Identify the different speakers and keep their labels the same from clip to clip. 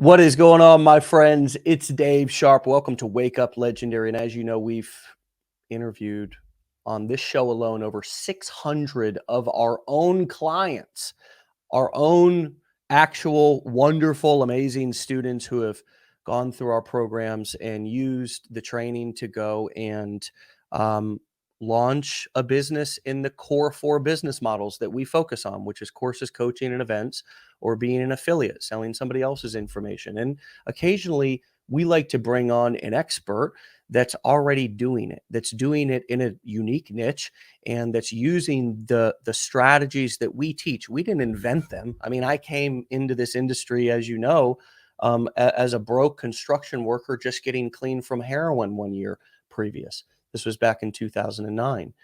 Speaker 1: What is going on, my friends? It's Dave Sharpe. Welcome to Wake Up Legendary. And as you know, we've interviewed on this show alone over 600 of our own clients, our own actual wonderful, amazing students who have gone through our programs and used the training to go and launch a business in the core four business models that we focus on, which is courses, coaching, and events, or being an affiliate, selling somebody else's information. And occasionally we like to bring on an expert that's already doing it, that's doing it in a unique niche, and that's using the strategies that we teach. We didn't invent them. I mean, I came into this industry, as you know, as a broke construction worker, just getting clean from heroin 1 year previous. This was back in 2009.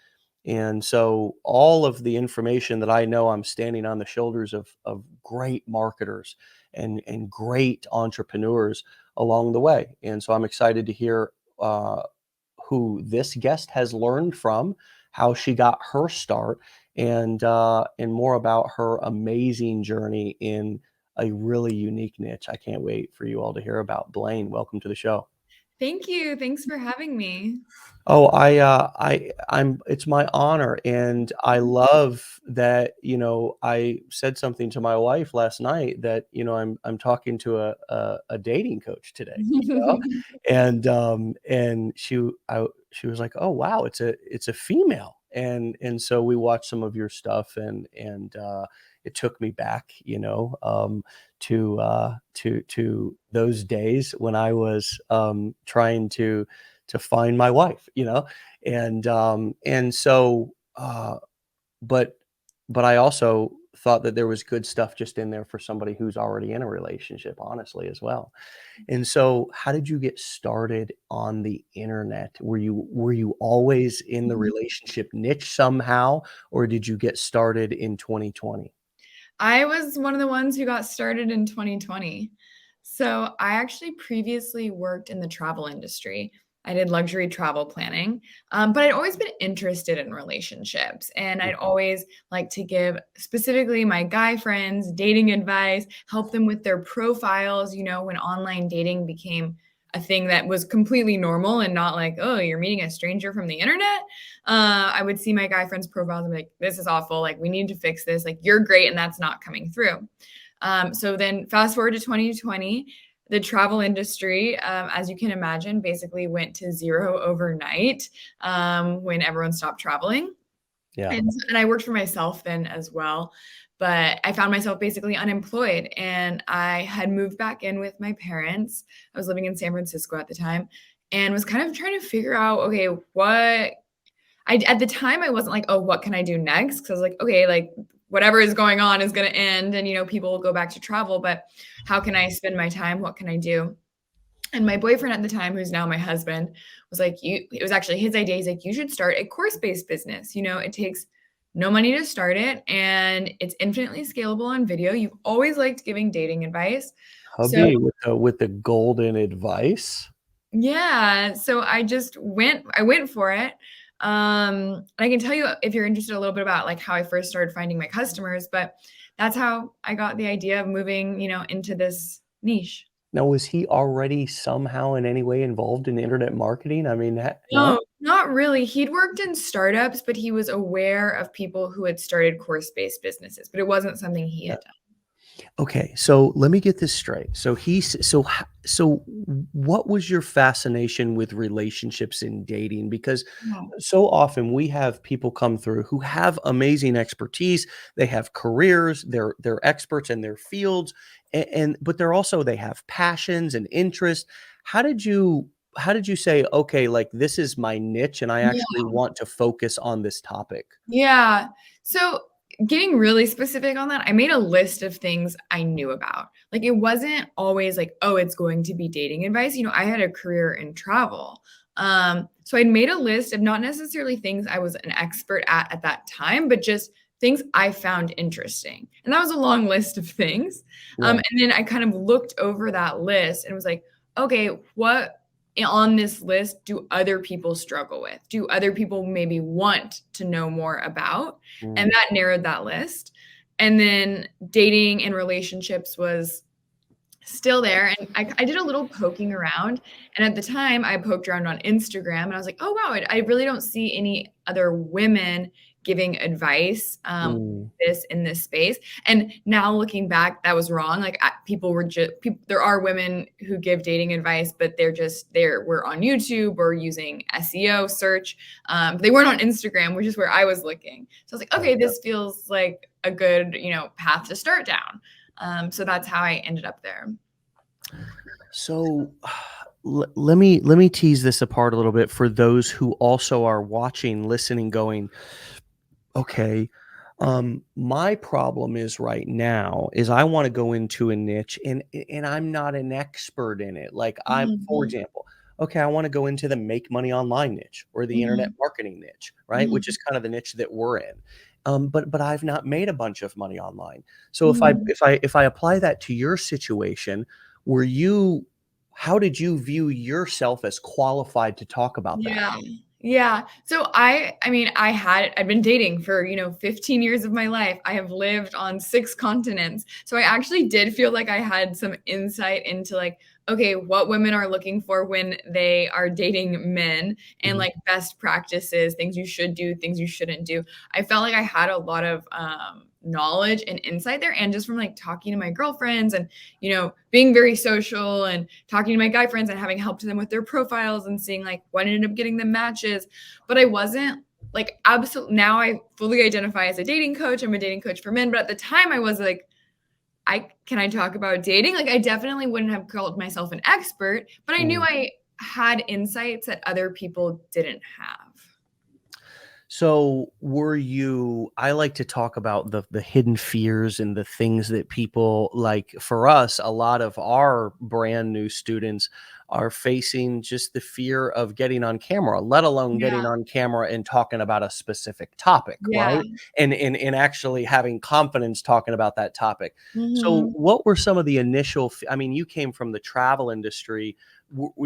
Speaker 1: And so all of the information that I know, I'm standing on the shoulders of great marketers and great entrepreneurs along the way. And so I'm excited to hear who this guest has learned from, how she got her start, and more about her amazing journey in a really unique niche. I can't wait for you all to hear about. Blaine, welcome to the show.
Speaker 2: Thank you. Thanks for having me.
Speaker 1: Oh, it's my honor, and I love that, I said something to my wife last night that, I'm talking to a dating coach today, and she was like, "Oh, wow, it's a female." And so we watched some of your stuff, and it took me back, to those days when I was trying to find my wife, and so but I also thought that there was good stuff just in there for somebody who's already in a relationship, honestly, as well. And so how did you get started on the internet? Were you always in the relationship niche somehow, or did you get started in 2020?
Speaker 2: I was one of the ones who got started in 2020. So I actually previously worked in the travel industry. I did luxury travel planning, but I'd always been interested in relationships. And I'd always like to give specifically my guy friends dating advice, help them with their profiles, when online dating became a thing that was completely normal and not like, oh, you're meeting a stranger from the internet. I would see my guy friends' profiles and be like, this is awful. Like, we need to fix this. Like, you're great, and that's not coming through. So then fast forward to 2020, the travel industry, as you can imagine, basically went to zero overnight when everyone stopped traveling.
Speaker 1: Yeah.
Speaker 2: And I worked for myself then as well. But I found myself basically unemployed, and I had moved back in with my parents. I was living in San Francisco at the time and was kind of trying to figure out, okay, at the time I wasn't like, oh, what can I do next? Because I was like, okay, like whatever is going on is going to end, and people will go back to travel, but how can I spend my time? What can I do? And my boyfriend at the time, who's now my husband, was like, it was actually his idea. He's like, you should start a course-based business. It takes no money to start it, and it's infinitely scalable on video. You've always liked giving dating advice. So
Speaker 1: Hubby with the golden advice.
Speaker 2: yeah, so I went for it. I can tell you if you're interested a little bit about like how I first started finding my customers, but that's how I got the idea of moving, into this niche.
Speaker 1: Now, was he already somehow in any way involved in internet marketing? I mean, no?
Speaker 2: No, not really. He'd worked in startups, but he was aware of people who had started course-based businesses, but it wasn't something he had done.
Speaker 1: Okay, so let me get this straight. So what was your fascination with relationships in dating? Because
Speaker 2: Yeah.
Speaker 1: so often we have people come through who have amazing expertise, they have careers, they're experts in their fields, and but they have passions and interests. How did you say, okay, like this is my niche and I actually want to focus on this topic?
Speaker 2: Yeah. So getting really specific on that, I made a list of things I knew about. Like, it wasn't always like, oh, it's going to be dating advice. I had a career in travel. So I'd made a list of not necessarily things I was an expert at that time, but just things I found interesting. And that was a long list of things.
Speaker 1: Yeah.
Speaker 2: And then I kind of looked over that list and was like, okay, what on this list do other people struggle with? Do other people maybe want to know more about? And
Speaker 1: Mm.
Speaker 2: that narrowed that list. And then dating and relationships was still there. And I did a little poking around. And at the time, I poked around on Instagram and I was like, oh, wow, I really don't see any other women giving advice
Speaker 1: Mm,
Speaker 2: this in this space. And now looking back, that was wrong. Like people were just, there are women who give dating advice, but we're on YouTube or using SEO search. They weren't on Instagram, which is where I was looking. So I was like, okay,
Speaker 1: yeah.
Speaker 2: this feels like a good, path to start down. So that's how I ended up there.
Speaker 1: So let me tease this apart a little bit for those who also are watching, listening, going, okay. My problem is right now is I want to go into a niche and I'm not an expert in it. Like for
Speaker 2: Mhm,
Speaker 1: example, okay, I want to go into the make money online niche or the internet
Speaker 2: mhm,
Speaker 1: marketing niche, right? Which
Speaker 2: mhm,
Speaker 1: is kind of the niche that we're in. But I've not made a bunch of money online. So if I
Speaker 2: mhm.
Speaker 1: if I if I apply that to your situation, were you how did you view yourself as qualified to talk about that?
Speaker 2: Yeah. Yeah. So I mean, I've been dating for, 15 years of my life. I have lived on 6 continents. So I actually did feel like I had some insight into like, okay, what women are looking for when they are dating men and
Speaker 1: Mhm.
Speaker 2: like best practices, things you should do, things you shouldn't do. I felt like I had a lot of knowledge and insight there and just from like talking to my girlfriends and being very social and talking to my guy friends and having helped them with their profiles and seeing like what ended up getting them matches. But I wasn't like absolutely now I fully identify as a dating coach. I'm a dating coach for men. But at the time I was like, I talk about dating? Like I definitely wouldn't have called myself an expert, but I knew
Speaker 1: Mm.
Speaker 2: I had insights that other people didn't have.
Speaker 1: So, were you I like to talk about the hidden fears and the things that people like for us, a lot of our brand new students are facing just the fear of getting on camera, let alone
Speaker 2: Yeah.
Speaker 1: getting on camera and talking about a specific topic,
Speaker 2: Yeah.
Speaker 1: right? And actually having confidence talking about that topic. So,
Speaker 2: Mhm.
Speaker 1: what were some of the initial I mean, you came from the travel industry.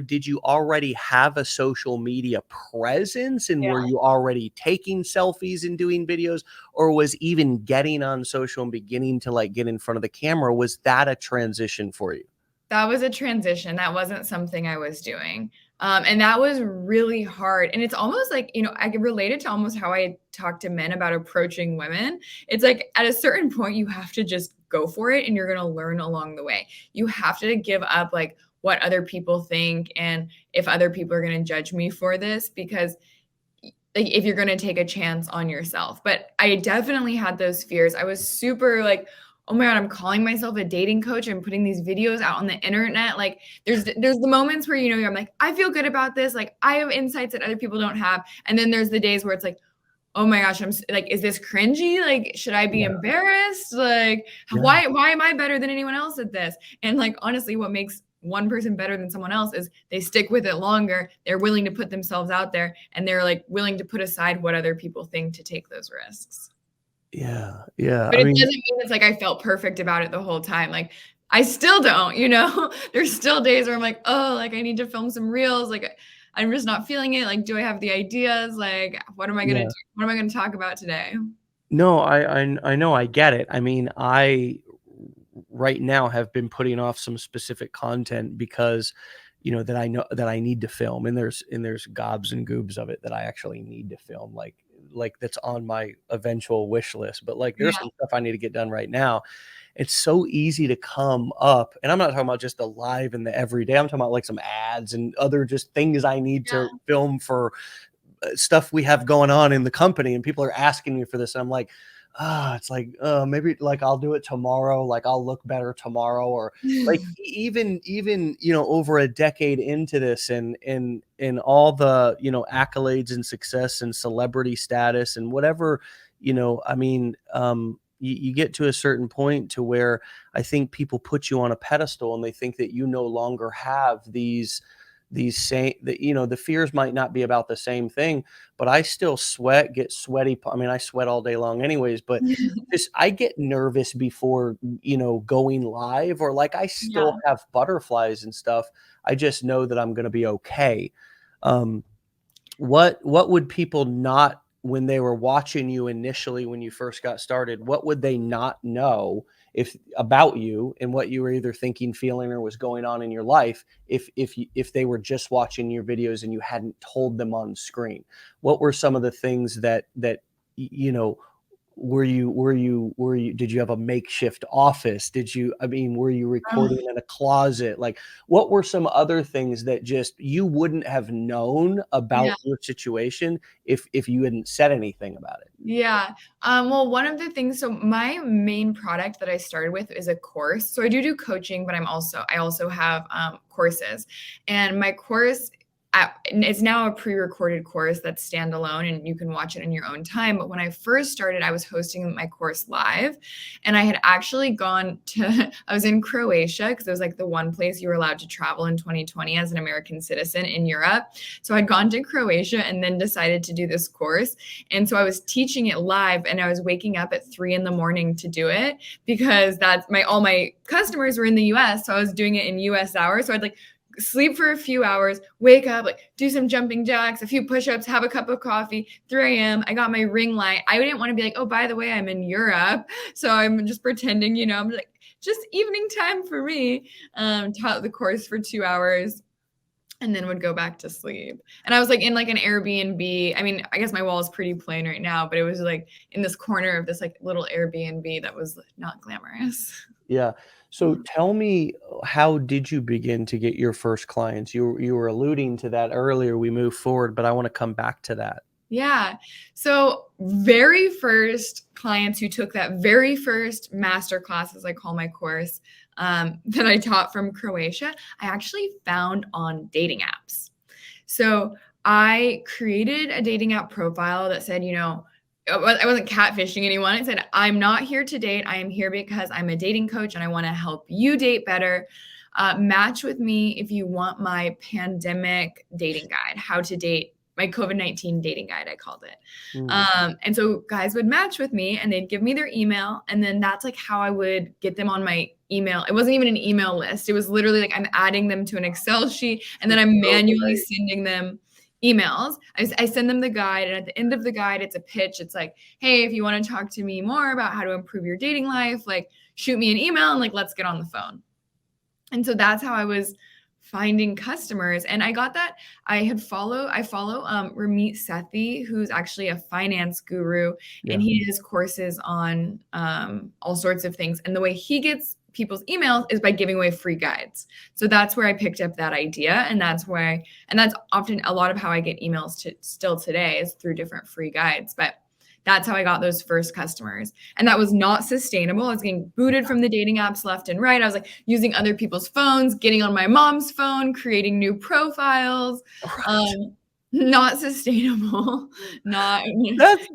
Speaker 1: Did you already have a social media presence and were
Speaker 2: Yeah.
Speaker 1: you already taking selfies and doing videos, or was even getting on social and beginning to like get in front of the camera, was that a transition for you?
Speaker 2: That was a transition, that wasn't something I was doing, and that was really hard, and it's almost like, I can relate it to almost how I talk to men about approaching women. It's like, at a certain point, you have to just go for it, and you're gonna learn along the way. You have to give up, like, what other people think and if other people are gonna judge me for this because like if you're gonna take a chance on yourself. But I definitely had those fears. I was super like, oh my God, I'm calling myself a dating coach and putting these videos out on the internet. Like there's the moments where I'm like, I feel good about this. Like I have insights that other people don't have. And then there's the days where it's like, oh my gosh, like, is this cringy? Like, should I be
Speaker 1: Yeah,
Speaker 2: embarrassed? Like,
Speaker 1: yeah,
Speaker 2: why am I better than anyone else at this? And like, honestly, what makes one person better than someone else is they stick with it longer. They're willing to put themselves out there and they're like willing to put aside what other people think to take those risks.
Speaker 1: yeah, yeah.
Speaker 2: But
Speaker 1: I
Speaker 2: it
Speaker 1: mean,
Speaker 2: doesn't mean it's like I felt perfect about it the whole time. Like, I still don't. There's still days where I'm like, oh, like I need to film some reels. Like, I'm just not feeling it. Like, do I have the ideas? Like, what am I gonna do?
Speaker 1: yeah.
Speaker 2: What am I gonna talk about today?
Speaker 1: No, I know, I get it. I mean, I right now have been putting off some specific content because, that I know that I need to film, and there's gobs and goobs of it that I actually need to film, like that's on my eventual wish list. But like, there's
Speaker 2: Yeah,
Speaker 1: some stuff I need to get done right now. It's so easy to come up, and I'm not talking about just the live and the everyday. I'm talking about like some ads and other just things I need to
Speaker 2: yeah.
Speaker 1: film for stuff we have going on in the company, and people are asking me for this, and I'm like, it's like, maybe like I'll do it tomorrow, like I'll look better tomorrow, or like even over a decade into this, and all the accolades and success and celebrity status and whatever, I mean, you get to a certain point to where I think people put you on a pedestal and they think that you no longer have these same that the fears might not be about the same thing, but I still get sweaty. I mean, I sweat all day long anyways, but just I get nervous before going live, or like I still
Speaker 2: Yeah.
Speaker 1: have butterflies and stuff. I just know that I'm going to be okay. um what would people not when they were watching you initially when you first got started, what would they not know if about you and what you were either thinking, feeling, or was going on in your life if they were just watching your videos and you hadn't told them on screen? What were some of the things that you know were you did you have a makeshift office? Did you, I mean, were you recording in a closet? Like, what were some other things that just you wouldn't have known
Speaker 2: Yeah.
Speaker 1: about your situation if you hadn't said anything about it?
Speaker 2: Yeah. Well, one of the things, so my main product that I started with is a course. So I do coaching, but I also have courses, and my course it's now a pre-recorded course that's standalone and you can watch it in your own time. But when I first started, I was hosting my course live, and I had actually gone to I was in Croatia because it was like the one place you were allowed to travel in 2020 as an American citizen in Europe. So I'd gone to Croatia and then decided to do this course. And so I was teaching it live, and I was waking up at 3 a.m. to do it because that's all my customers were in the US. So I was doing it in US hours. So I'd like sleep for a few hours, wake up, like do some jumping jacks, a few push-ups, have a cup of coffee, 3 a.m. I got my ring light. I didn't want to be like, oh, by the way, I'm in Europe. So I'm just pretending, I'm like, just evening time for me. Taught the course for 2 hours and then would go back to sleep. And I was like in like an Airbnb. I mean, I guess my wall is pretty plain right now, but it was like in this corner of this like little Airbnb that was not glamorous.
Speaker 1: Yeah. So tell me, how did you begin to get your first clients? You were alluding to that earlier. We move forward, but I want to come back to that.
Speaker 2: Yeah. So very first clients who took that very first master class, as I call my course, that I taught from Croatia, I actually found on dating apps. So I created a dating app profile that said, I wasn't catfishing anyone. It said, I'm not here to date. I am here because I'm a dating coach and I want to help you date better. Match with me if you want my pandemic dating guide, how to date, my COVID-19 dating guide, I called it.
Speaker 1: Mm.
Speaker 2: And so guys would match with me and they'd give me their email. And then that's like how I would get them on my email. It wasn't even an email list. It was literally like I'm adding them to an Excel sheet and then I'm manually sending them emails. I send them the guide, and at the end of the guide, it's a pitch. It's like, hey, if you want to talk to me more about how to improve your dating life, like shoot me an email and like let's get on the phone. And so that's how I was finding customers. And I got that. I follow Ramit Sethi, who's actually a finance guru, and he does courses on all sorts of things. And the way he gets people's emails is by giving away free guides. So that's where I picked up that idea. And that's often a lot of how I get emails still today is through different free guides. But that's how I got those first customers. And that was not sustainable. I was getting booted from the dating apps left and right. I was like using other people's phones, getting on my mom's phone, creating new profiles.
Speaker 1: Right.
Speaker 2: Not sustainable. Not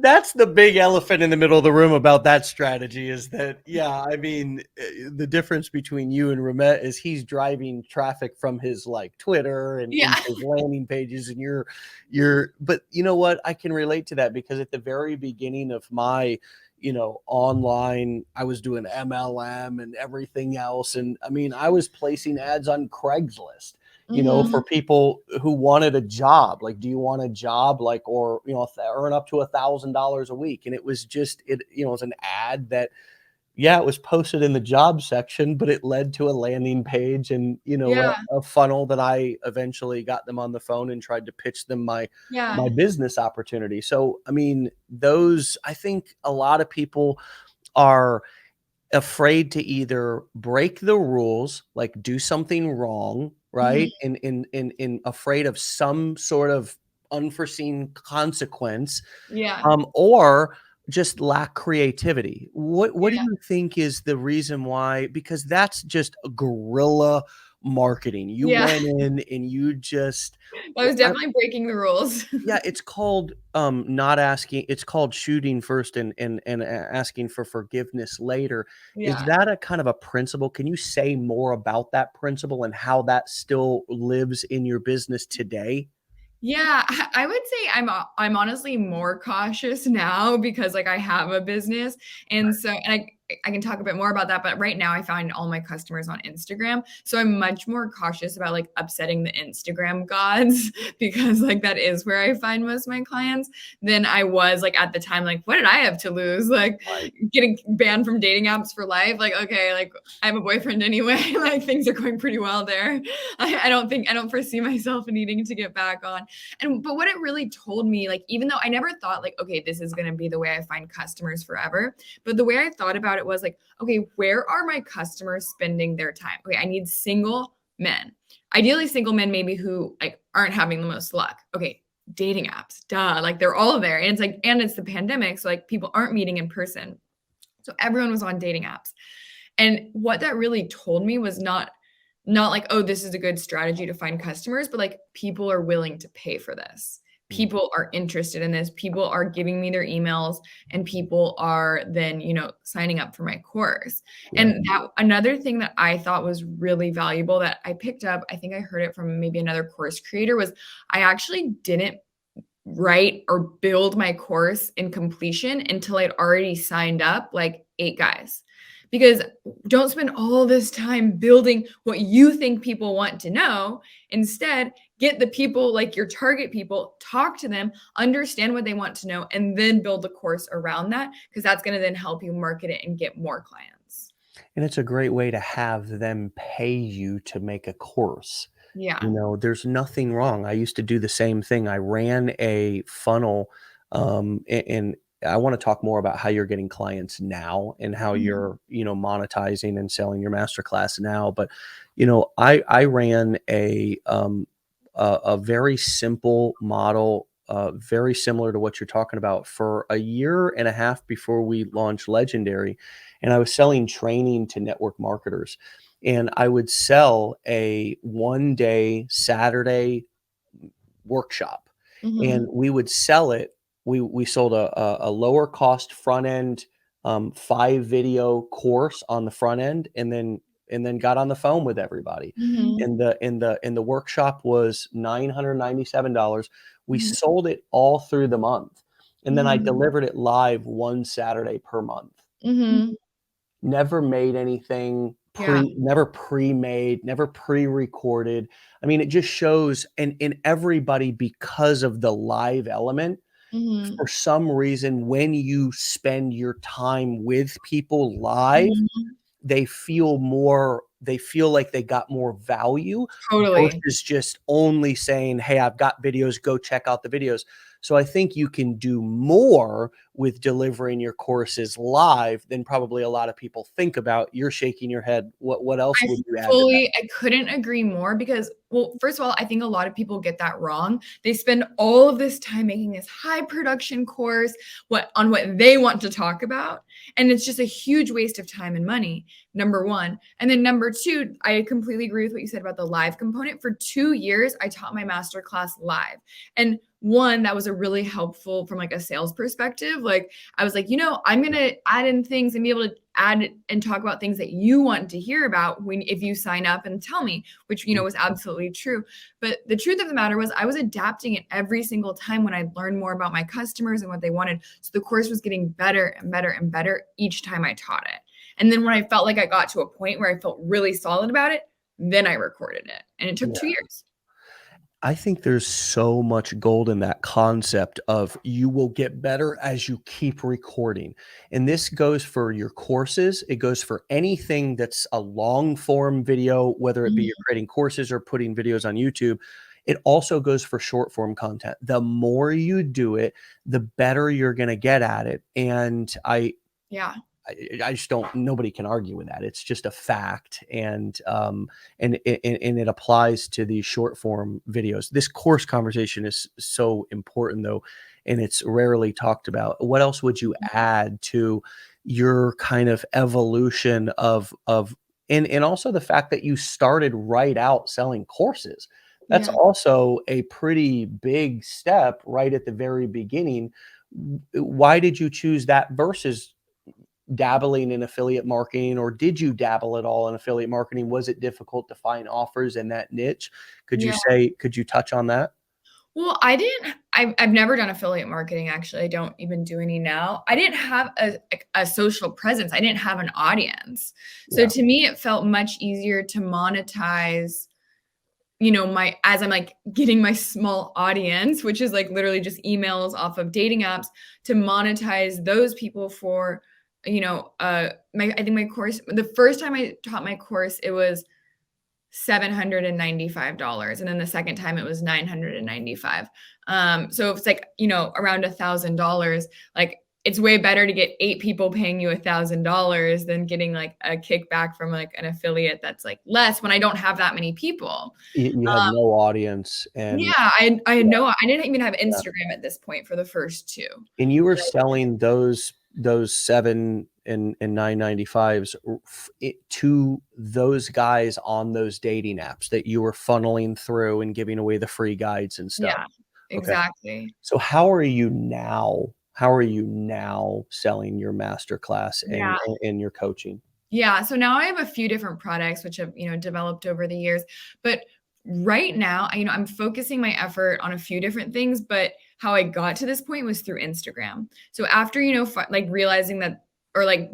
Speaker 1: That's the big elephant in the middle of the room about that strategy is that, yeah, I mean, the difference between you and Ramet is he's driving traffic from his like Twitter and
Speaker 2: yeah.
Speaker 1: into his landing pages, and you're, but you know what? I can relate to that because at the very beginning of my, online, I was doing MLM and everything else. And I mean, I was placing ads on Craigslist, for people who wanted a job. Like, do you want a job? Like, or, earn up to $1,000 a week. And it was just, it was an ad that, yeah, it was posted in the job section, but it led to a landing page and,
Speaker 2: Yeah.
Speaker 1: a funnel that I eventually got them on the phone and tried to pitch them my
Speaker 2: Yeah.
Speaker 1: business opportunity. So, I mean, I think a lot of people are afraid to either break the rules, like do something wrong, right? And afraid of some sort of unforeseen consequence,
Speaker 2: Yeah.
Speaker 1: or just lack creativity. What do
Speaker 2: Yeah.
Speaker 1: you think is the reason why? Because that's just a guerrilla marketing. You
Speaker 2: Yeah.
Speaker 1: went in and you just
Speaker 2: I was definitely breaking the rules.
Speaker 1: yeah, it's called not asking, it's called shooting first and asking for forgiveness later. Is
Speaker 2: Yeah.
Speaker 1: that a kind of a principle? Can you say more about that principle and how that still lives in your business today?
Speaker 2: Yeah, I would say I'm honestly more cautious now because like I have a business, and so and I can talk a bit more about that, but right now I find all my customers on Instagram. So I'm much more cautious about like upsetting the Instagram gods because like that is where I find most of my clients than I was like at the time. Like, what did I have to lose? Like
Speaker 1: Right.
Speaker 2: getting banned from dating apps for life. Like, okay, like I have a boyfriend anyway. Like things are going pretty well there. I don't foresee myself needing to get back on. But what it really told me, like, even though I never thought like, okay, this is going to be the way I find customers forever, but the way I thought about it was like, okay, where are my customers spending their time? Okay, I need single men, ideally single men, maybe who like aren't having the most luck. Okay, dating apps, duh, like they're all there. And it's like, and it's the pandemic. So like people aren't meeting in person. So everyone was on dating apps. And what that really told me was not like, oh, this is a good strategy to find customers, but like people are willing to pay for this.
Speaker 1: Mm.
Speaker 2: People are interested in this. People are giving me their emails and people are then, signing up for my course.
Speaker 1: Right.
Speaker 2: And that another thing that I thought was really valuable that I picked up, I think I heard it from maybe another course creator, was I actually didn't write or build my course in completion until I'd already signed up like 8 guys. Because don't spend all this time building what you think people want to know. Instead, get the people like your target people, talk to them, understand what they want to know, and then build the course around that because that's going to then help you market it and get more clients.
Speaker 1: And it's a great way to have them pay you to make a course.
Speaker 2: Yeah.
Speaker 1: There's nothing wrong. I used to do the same thing. I ran a funnel, and I want to talk more about how you're getting clients now and how
Speaker 2: Mhm.
Speaker 1: you're, monetizing and selling your masterclass now. But, I ran a very simple model, very similar to what you're talking about for a year and a half before we launched Legendary. And I was selling training to network marketers. And I would sell a 1 day Saturday workshop, and
Speaker 2: Mhm.
Speaker 1: we would sell it. We sold a lower cost front end, 5 video course on the front end, and then got on the phone with everybody.
Speaker 2: Mhm.
Speaker 1: And the workshop was $997. We
Speaker 2: Mhm.
Speaker 1: sold it all through the month, and then I
Speaker 2: Mhm.
Speaker 1: delivered it live one Saturday per month.
Speaker 2: Mhm.
Speaker 1: Never made anything
Speaker 2: Yeah.
Speaker 1: never pre-made, never pre-recorded. I mean, it just shows, and everybody, because of the live element, for
Speaker 2: Mhm.
Speaker 1: some reason, when you spend your time with people live,
Speaker 2: Mhm.
Speaker 1: they feel like they got more value
Speaker 2: Totally.
Speaker 1: versus just only saying, "Hey, I've got videos, go check out the videos." So I think you can do more with delivering your courses live than probably a lot of people think about. You're shaking your head. What else would you add to that?
Speaker 2: I couldn't agree more because, well, first of all, I think a lot of people get that wrong. They spend all of this time making this high production course on what they want to talk about, and it's just a huge waste of time and money. Number 1. And then number 2, I completely agree with what you said about the live component. For 2 years, I taught my masterclass live. And one, that was a really helpful from like a sales perspective. Like I was like, I'm going to add in things and be able to add and talk about things that you want to hear about when if you sign up and tell me, which was absolutely true. But the truth of the matter was I was adapting it every single time when I learned more about my customers and what they wanted. So the course was getting better and better and better each time I taught it. And then when I felt like I got to a point where I felt really solid about it, then I recorded it. And it took 2
Speaker 1: Yeah.
Speaker 2: years.
Speaker 1: I think there's so much gold in that concept of you will get better as you keep recording. And this goes for your courses. It goes for anything that's a long form video, whether it be you're
Speaker 2: Mhm.
Speaker 1: creating courses or putting videos on YouTube. It also goes for short form content. The more you do it, the better you're going to get at it. And
Speaker 2: Yeah.
Speaker 1: I just don't. Nobody can argue with that. It's just a fact, and it applies to these short form videos. This course conversation is so important, though, and it's rarely talked about. What else would you add to your kind of evolution and also the fact that you started right out selling courses? That's
Speaker 2: Yeah.
Speaker 1: also a pretty big step right at the very beginning. Why did you choose that versus dabbling in affiliate marketing, or did you dabble at all in affiliate marketing? Was it difficult to find offers in that niche?
Speaker 2: Yeah.
Speaker 1: Could you touch on that?
Speaker 2: Well, I've never done affiliate marketing, actually. I don't even do any now. I didn't have a social presence. I didn't have an audience. So
Speaker 1: Yeah.
Speaker 2: to me, it felt much easier to monetize, my as I'm like getting my small audience, which is like literally just emails off of dating apps, to monetize those people for, my I think my course, the first time I taught my course, it was $795. And then the second time it was 995. So if it's like, around $1,000, like it's way better to get 8 people paying you $1,000 than getting like a kickback from like an affiliate that's like less when I don't have that many people.
Speaker 1: You had no audience, and
Speaker 2: Yeah, I had
Speaker 1: yeah,
Speaker 2: no, I didn't even have
Speaker 1: yeah.
Speaker 2: Instagram at this point for the first two.
Speaker 1: And you were selling those 7 and 9.95s to those guys on those dating apps that you were funneling through and giving away the free guides and stuff.
Speaker 2: Yeah,
Speaker 1: Okay.
Speaker 2: exactly.
Speaker 1: So how are you now? How are you now selling your masterclass
Speaker 2: Yeah.
Speaker 1: and your coaching?
Speaker 2: Yeah, so now I have a few different products which have, developed over the years, but right now, I'm focusing my effort on a few different things, but how I got to this point was through Instagram. So after, like realizing that, or like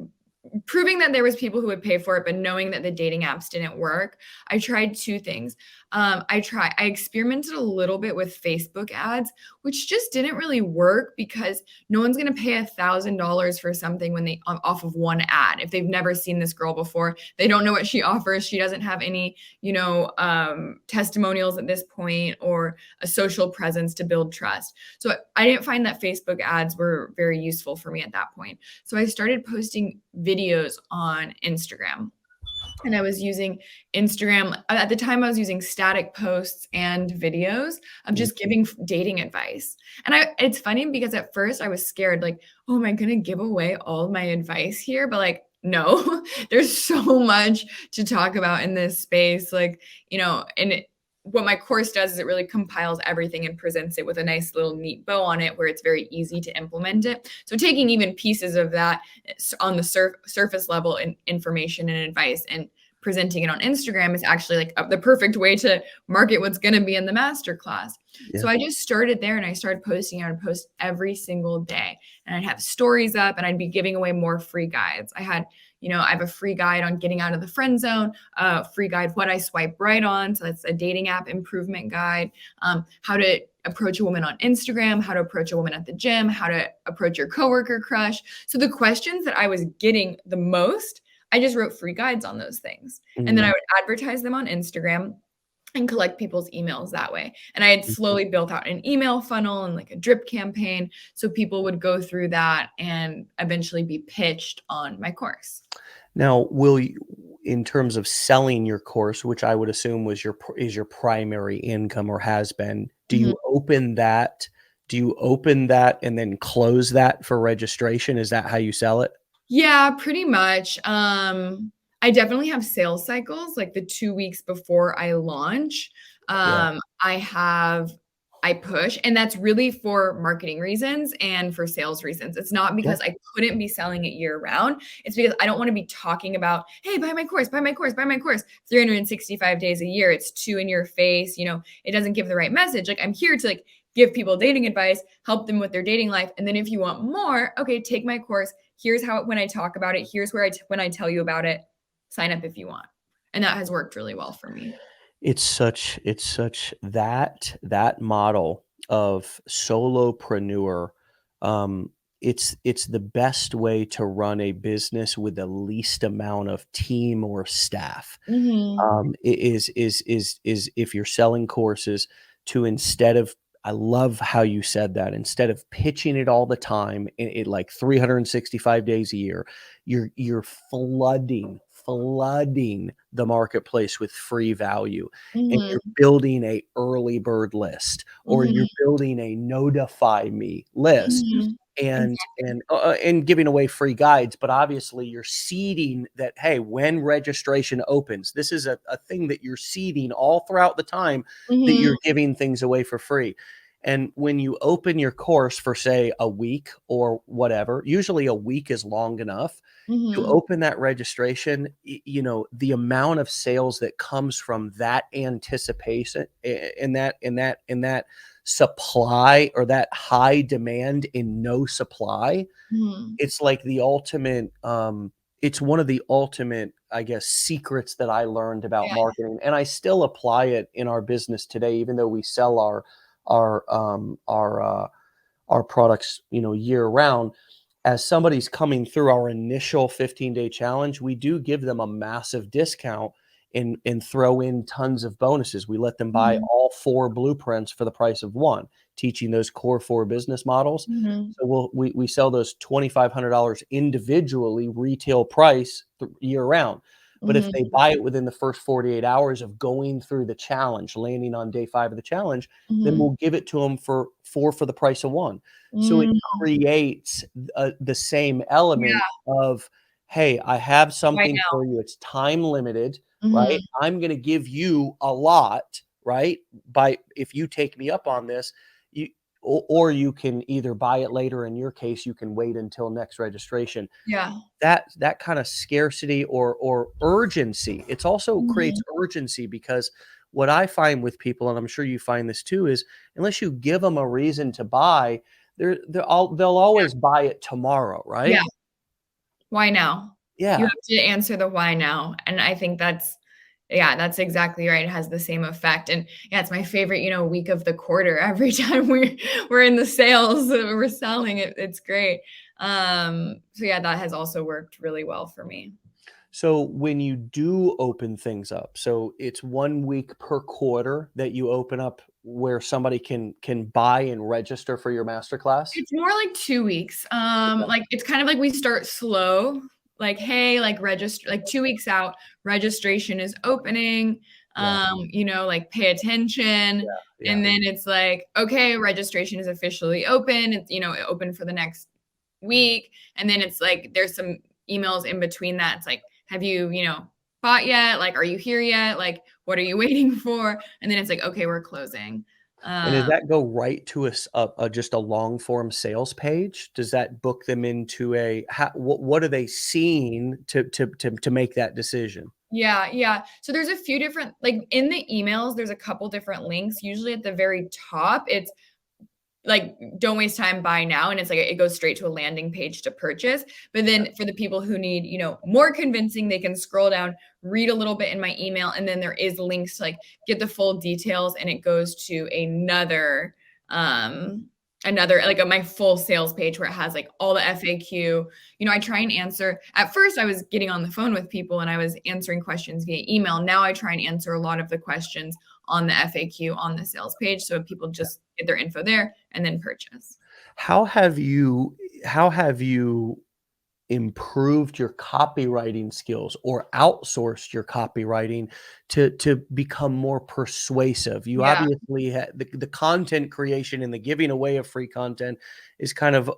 Speaker 2: proving that there was people who would pay for it, but knowing that the dating apps didn't work, I tried two things. I experimented a little bit with Facebook ads, which just didn't really work because no one's going to pay $1,000 for something when they off of one ad. If they've never seen this girl before, they don't know what she offers. She doesn't have any, testimonials at this point or a social presence to build trust. So I didn't find that Facebook ads were very useful for me at that point. So I started posting videos on Instagram. And I was using Instagram. At the time, I was using static posts and videos of
Speaker 1: Mm.
Speaker 2: just giving dating advice. And it's funny because at first I was scared, like, oh, am I going to give away all of my advice here? But like, no, there's so much to talk about in this space. Like, what my course does is it really compiles everything and presents it with a nice little neat bow on it where it's very easy to implement it. So taking even pieces of that on the surface level and information and advice and presenting it on Instagram is actually like the perfect way to market what's going to be in the masterclass.
Speaker 1: Yeah.
Speaker 2: So I just started there and I started posting. I would post every single day and I'd have stories up and I'd be giving away more free guides. I have a free guide on getting out of the friend zone, free guide, what I swipe right on. So that's a dating app improvement guide, how to approach a woman on Instagram, how to approach a woman at the gym, how to approach your coworker crush. So the questions that I was getting the most, I just wrote free guides on those things. And then I
Speaker 1: Mhm.
Speaker 2: would advertise them on Instagram and collect people's emails that way. And I had slowly built out an email funnel and like a drip campaign. So people would go through that and eventually be pitched on my course.
Speaker 1: Now, will you, in terms of selling your course, which I would assume was is your primary income or has been,
Speaker 2: Mhm.
Speaker 1: do you open that and then close that for registration? Is that how you sell it?
Speaker 2: Yeah, pretty much. I definitely have sales cycles like the 2 weeks before I launch.
Speaker 1: Yeah.
Speaker 2: I push, and that's really for marketing reasons and for sales reasons. It's not
Speaker 1: Yeah.
Speaker 2: because I couldn't be selling it year round. It's because I don't want to be talking about, hey, buy my course, buy my course, buy my course 365 days a year. It's too in your face. It doesn't give the right message. Like I'm here to like give people dating advice, help them with their dating life. And then if you want more, okay, take my course. Here's how, when I talk about it, here's where when I tell you about it, sign up if you want. And that has worked really well for me.
Speaker 1: It's such that model of solopreneur. Um, it's the best way to run a business with the least amount of team or staff.
Speaker 2: Mhm.
Speaker 1: Is if you're selling courses to, instead of, I love how you said that, instead of pitching it all the time in like 365 days a year, you're flooding the marketplace with free value, and
Speaker 2: Mhm.
Speaker 1: you're building a early bird list, or
Speaker 2: Mhm.
Speaker 1: you're building a notify me list,
Speaker 2: Mhm.
Speaker 1: and giving away free guides. But obviously you're seeding that, hey, when registration opens, this is a thing that you're seeding all throughout the time that
Speaker 2: Mhm.
Speaker 1: you're giving things away for free. And when you open your course for, say, a week or whatever, usually a week is long enough. You
Speaker 2: Mhm.
Speaker 1: open that registration, the amount of sales that comes from that anticipation in that supply, or that high demand in no supply,
Speaker 2: Mhm.
Speaker 1: it's like the ultimate, it's one of the ultimate, I guess, secrets that I learned about
Speaker 2: Yeah.
Speaker 1: marketing, and I still apply it in our business today, even though we sell our, um, our, uh, our products, year round. As somebody's coming through our initial 15-day challenge, we do give them a massive discount and throw in tons of bonuses. We let them buy
Speaker 2: Mhm.
Speaker 1: all 4 blueprints for the price of 1, teaching those core 4 business models.
Speaker 2: Mhm.
Speaker 1: So we sell those $2,500 individually, retail price, year round. But if
Speaker 2: Mhm.
Speaker 1: they buy it within the first 48 hours of going through the challenge, landing on day 5 of the challenge, then
Speaker 2: Mhm.
Speaker 1: we'll give it to them for 4 for the price of 1. So it
Speaker 2: Mm.
Speaker 1: creates the same element
Speaker 2: Yeah.
Speaker 1: of, "Hey, I have
Speaker 2: Why
Speaker 1: something
Speaker 2: now?
Speaker 1: for you. It's time limited, right?
Speaker 2: Mhm.
Speaker 1: I'm gonna give you a lot, right? By if you take me up on this, you or you can either buy it later. In your case, you can wait until next registration."
Speaker 2: Yeah.
Speaker 1: That kind of scarcity or urgency, it's also creates
Speaker 2: Mhm.
Speaker 1: urgency, because what I find with people, and I'm sure you find this too, is unless you give them a reason to buy, they'll always buy it tomorrow,
Speaker 2: Yeah.
Speaker 1: right?
Speaker 2: Why now? You
Speaker 1: Yeah.
Speaker 2: have to answer the why now, and I think that's yeah, that's exactly right, it has the same effect, and, yeah, it's my favorite, week of the quarter every time we're in the sales, we're selling it, it's great. So yeah, that has also worked really well for me.
Speaker 1: So when you do open things up, so it's 1 week per quarter that you open up where somebody can buy and register for your masterclass?
Speaker 2: It's more like 2 weeks.
Speaker 1: Okay.
Speaker 2: Like, it's kind of like we start slow, like, "Hey, like, register," like, 2 weeks out, registration is opening,
Speaker 1: Yeah,
Speaker 2: like, pay attention,
Speaker 1: yeah.
Speaker 2: and then it's like, "Okay, registration is officially open." It's, open for the next week, and then it's like there's some emails in between that. It's like, "Have you, bought yet? Like, are you here yet? Like, what are you waiting for?" And then it's like, "Okay, we're closing."
Speaker 1: And does
Speaker 2: Um
Speaker 1: that go right to just a long form sales page? Does that book them into a what are they seeing to make that decision?
Speaker 2: Yeah, yeah. So there's a few different like in the emails, there's a couple different links. Usually at the very top, it's like don't waste time, buy now. And it's like it goes straight to a landing page to purchase. But then for the people who need, more convincing, they can scroll down, read a little bit in my email, and then there is links to like get the full details and it goes to um another like my full sales page where it has like all the FAQ. I try and answer. At first I was getting on the phone with people and I was answering questions via email. Now I try and answer a lot of the questions on the FAQ on the sales page so people just get their info there and then purchase.
Speaker 1: How have you how have you improved your copywriting skills or outsourced your copywriting to become more persuasive? You
Speaker 2: Yeah.
Speaker 1: obviously the content creation and the giving away of free content is kind of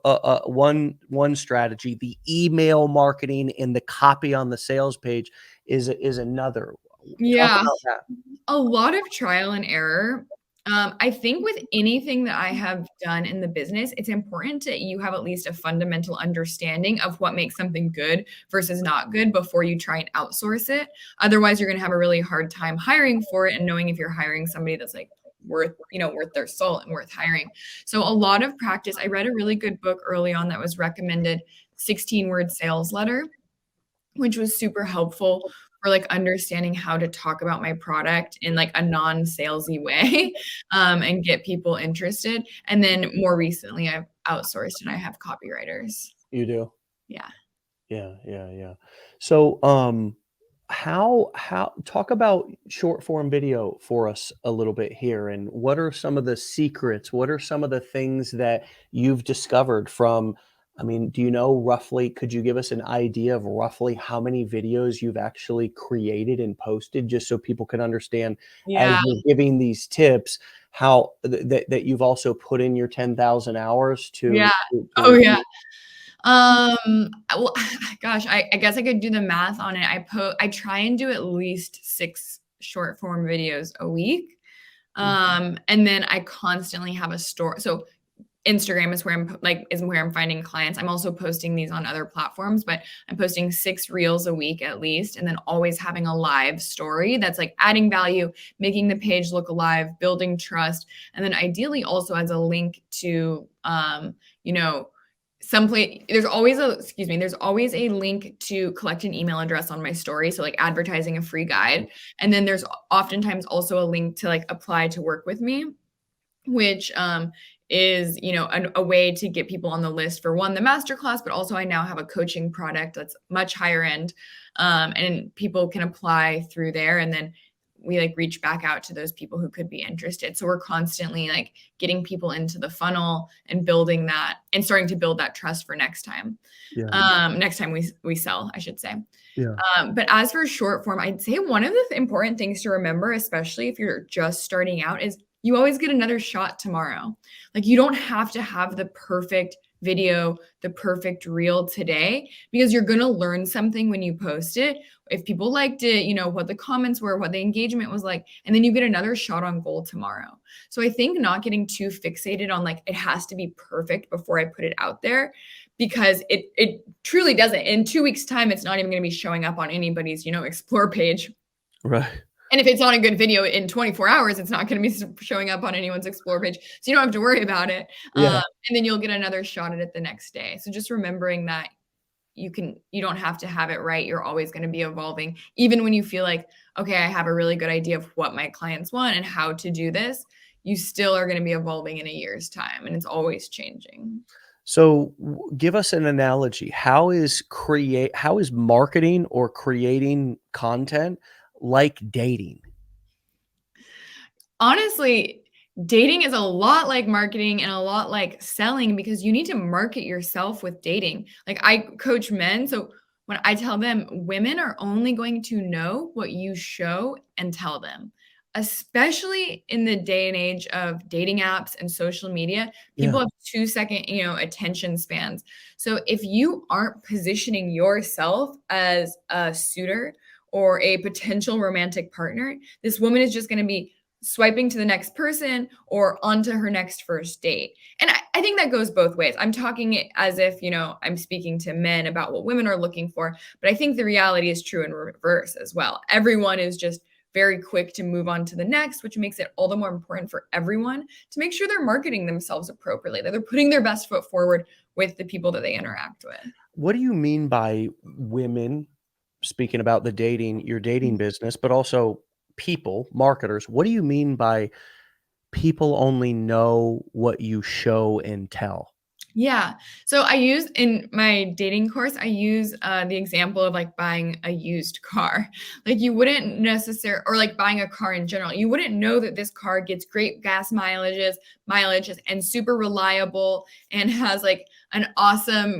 Speaker 1: one strategy. The email marketing and the copy on the sales page is another. Talk
Speaker 2: Yeah.
Speaker 1: about that.
Speaker 2: A lot of trial and error. I think with anything that I have done in the business, it's important that you have at least a fundamental understanding of what makes something good versus not good before you try and outsource it. Otherwise, you're going to have a really hard time hiring for it and knowing if you're hiring somebody that's like worth their salt and worth hiring. So a lot of practice. I read a really good book early on that was recommended, 16-word sales letter, which was super helpful for, like, understanding how to talk about my product in, like, a non-salesy way, and get people interested, and then more recently, I've outsourced and I have copywriters.
Speaker 1: You do.
Speaker 2: Yeah.
Speaker 1: Yeah, yeah, yeah. So, how talk about short form video for us a little bit here, and what are some of the secrets? What are some of the things that you've discovered from? I mean, do you know roughly? Could you give us an idea of roughly how many videos you've actually created and posted, just so people can understand as
Speaker 2: Yeah.
Speaker 1: you're giving these tips, how that you've also put in your 10,000 hours
Speaker 2: Yeah.
Speaker 1: to
Speaker 2: Oh, yeah.
Speaker 1: improve?
Speaker 2: Well, gosh, I guess I could do the math on it. I try and do at least 6 short form videos a week. And then I constantly have a story. So Instagram is where I'm finding clients. I'm also posting these on other platforms, but I'm posting 6 reels a week at least, and then always having a live story that's like adding value, making the page look alive, building trust, and then ideally also as a link to you know, someplace. There's always a link to collect an email address on my story, so like advertising a free guide, and then there's oftentimes also a link to like apply to work with me, which is a way to get people on the list for one, the masterclass, but also I now have a coaching product that's much higher end, and people can apply through there, and then we like reach back out to those people who could be interested. So we're constantly like getting people into the funnel and building that and starting to build that trust for next time.
Speaker 1: Yeah.
Speaker 2: Next time we sell, I should say.
Speaker 1: Yeah.
Speaker 2: But as for short form, I'd say one of the important things to remember, especially if you're just starting out, is you always get another shot tomorrow. Like you don't have to have the perfect video, the perfect reel today, because you're going to learn something when you post it. If people liked it, what the comments were, what the engagement was like, and then you get another shot on goal tomorrow. So I think not getting too fixated on like, it has to be perfect before I put it out there, because it truly doesn't. In 2 weeks time, it's not even going to be showing up on anybody's, explore page.
Speaker 1: Right.
Speaker 2: And if it's not a good video in 24 hours, it's not going to be showing up on anyone's explore page. So you don't have to worry about it.
Speaker 1: Yeah.
Speaker 2: And then you'll get another shot at it the next day. So just remembering that you don't have to have it right. You're always going to be evolving. Even when you feel like, okay, I have a really good idea of what my clients want and how to do this, you still are going to be evolving in a year's time, and it's always changing.
Speaker 1: So give us an analogy. How is marketing or creating content like dating?
Speaker 2: Honestly, dating is a lot like marketing and a lot like selling, because you need to market yourself with dating. Like I coach men, so when I tell them women are only going to know what you show and tell them, especially in the day and age of dating apps and social media.
Speaker 1: Yeah.
Speaker 2: People have 2-second, attention spans. So if you aren't positioning yourself as a suitor or a potential romantic partner, this woman is just going to be swiping to the next person or onto her next first date. And I think that goes both ways. I'm talking it as if, I'm speaking to men about what women are looking for, but I think the reality is true in reverse as well. Everyone is just very quick to move on to the next, which makes it all the more important for everyone to make sure they're marketing themselves appropriately, that they're putting their best foot forward with the people that they interact with.
Speaker 1: What do you mean by women, speaking about your dating business, but also people, marketers? What do you mean by people only know what you show and tell?
Speaker 2: Yeah. So in my dating course, I use the example of like buying a used car. Like you wouldn't necessarily, or like buying a car in general, you wouldn't know that this car gets great gas mileage and super reliable and has like an awesome,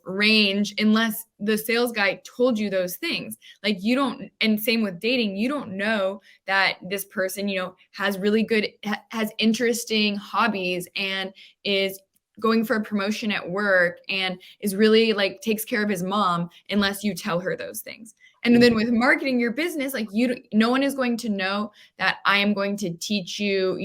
Speaker 2: range, unless the sales guy told you those things. Like you don't, and same with dating, you don't know that this person, has interesting hobbies and is going for a promotion at work and is really like takes care of his mom, unless you tell her those things. And then with marketing your business, like no one is going to know that I am going to teach you,